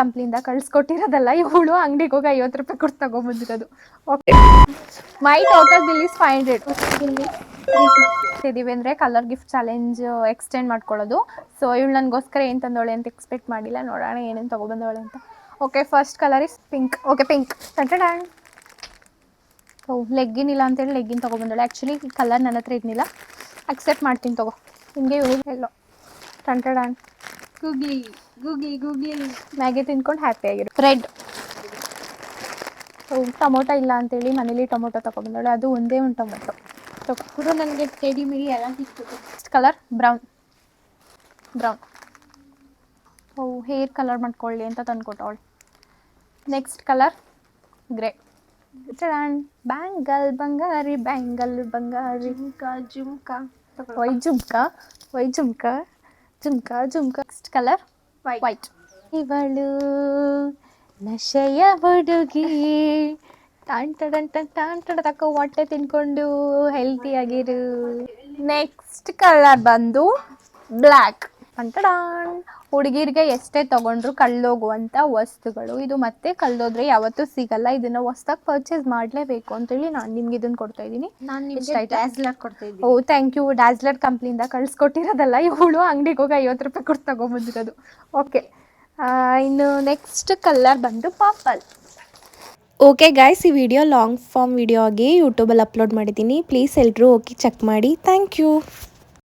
ಕಂಪ್ನಿಯಿಂದ ಕಳ್ಸಿಕೊಟ್ಟಿರೋದಲ್ಲ, ಇವಳು ಅಂಗಡಿಗೆ ಹೋಗಿ 50 ರೂಪಾಯಿ ಕೊಟ್ಟು ತಗೊಂಡ್ಬಂದಿರೋದು. Okay, my total bill is 500 ಇದೀವಿ ಅಂದರೆ ಕಲರ್ ಗಿಫ್ಟ್ ಚಾಲೆಂಜ್ ಎಕ್ಸ್ಟೆಂಡ್ ಮಾಡ್ಕೊಳ್ಳೋದು. ಸೊ ಇವಳು ನನಗೋಸ್ಕರ ಏನು ತಂದವಳೆ ಅಂತ ಎಕ್ಸ್ಪೆಕ್ಟ್ ಮಾಡಿಲ್ಲ, ನೋಡೋಣ ಏನೇನು ತೊಗೊಬಂದವಳೆ ಅಂತ. Okay, first colour is pink. Okay, pink. ಟಂಟಡಾನ್. ಲೆಗ್ಗಿನ್ ಇಲ್ಲ ಅಂತೇಳಿ ಲೆಗ್ಗಿನ್ ತೊಗೊಬಂದವಳೆ. ಆ್ಯಕ್ಚುಲಿ ಈ ಕಲರ್ ನನ್ನ ಹತ್ರ ಇರಲಿಲ್ಲ, ಅಕ್ಸೆಪ್ಟ್ ಮಾಡ್ತೀನಿ ತಗೋ. ನಿಮಗೆ ಎಲ್ಲೋ ಟಂಟಡಾನ್. ಗೂಗ್ಲಿ ಗೂಗ್ಲಿ ಗೂಗ್ಲಿ ಮ್ಯಾಗಿ ತಿನ್ಕೊಂಡು ಹ್ಯಾಪಿ ಆಗಿರು. ರೆಡ್. ಟೊಮೊಟೊ ಇಲ್ಲ ಅಂತೇಳಿ ಮನೇಲಿ ಟೊಮೊಟೊ ತೊಗೊಬಂದವಳೆ, ಅದು ಒಂದೇ ಒಂದು ಟೊಮೊಟೊ. ಕೂಡ ನನಗೆ ಟೆಡಿ ಮಿರಿ ಎಲ್ಲ ಸಿಕ್ತು. Colour brown. Brown. Hair colour ಮಾಡ್ಕೊಳ್ಳಿ ಅಂತ ತಂದ್ಕೊಟ್ಟವಳು. Next colour grey. ಬ್ಯಾಂಗಲ್ ಬಂಗಾರಿ, ಬ್ಯಾಂಗಲ್ ಬಂಗಾರಿ. Jhumka jhumka why jhumka, why jhumka, jhumka jhumka. Next colour white. ಇವಳು ನಶೆಯ ಹುಡುಗಿ, ಟಾಂಟಡ ತಕ್ಕ ಹೊಟ್ಟೆ ತಿನ್ಕೊಂಡು ಹೆಲ್ತಿ ಆಗಿರು. ನೆಕ್ಸ್ಟ್ ಕಲರ್ ಬಂದು ಬ್ಲ್ಯಾಕ್. ಟಂಟಡಾನ್. ಹುಡುಗಿರಿಗೆ ಎಷ್ಟೇ ತಗೊಂಡ್ರು ಕಳ್ಳೋಗುವಂಥ ವಸ್ತುಗಳು ಇದು, ಮತ್ತೆ ಕಳ್ಳೋದ್ರೆ ಯಾವತ್ತೂ ಸಿಗಲ್ಲ. ಇದನ್ನು ಹೊಸ್ದಾಗಿ ಪರ್ಚೇಸ್ ಮಾಡಲೇಬೇಕು ಅಂತೇಳಿ ನಾನು ನಿಮ್ಗೆ ಇದನ್ನು ಕೊಡ್ತಾ ಇದ್ದೀನಿ. ನಾನು ನಿಮಗೆ ಡ್ಯಾಸ್ಲರ್ ಕೊಡ್ತಾ ಇದ್ದೀನಿ. ಓ ಥ್ಯಾಂಕ್ ಯು. ಡ್ಯಾಸ್ಲರ್ ಕಂಪ್ನಿಯಿಂದ ಕಳ್ಸಿಕೊಟ್ಟಿರೋದಲ್ಲ, ಇವಳು ಅಂಗಡಿಗೆ ಹೋಗಿ 50 ರೂಪಾಯಿ ಕೊಟ್ಟು ತಗೊಂಡ್ಬಂದಿರೋದು. ಓಕೆ, ಇನ್ನು ನೆಕ್ಸ್ಟ್ ಕಲರ್ ಬಂದು ಪರ್ಪಲ್. ಓಕೆ ಗೈಸ್, ಈ ವಿಡಿಯೋ ಲಾಂಗ್ ಫಾರ್ಮ್ ವಿಡಿಯೋ ಆಗಿ ಯೂಟ್ಯೂಬಲ್ಲಿ ಅಪ್ಲೋಡ್ ಮಾಡಿದ್ದೀನಿ. ಪ್ಲೀಸ್ ಎಲ್ಲರೂ ಹೋಗಿ ಚೆಕ್ ಮಾಡಿ. Thank you.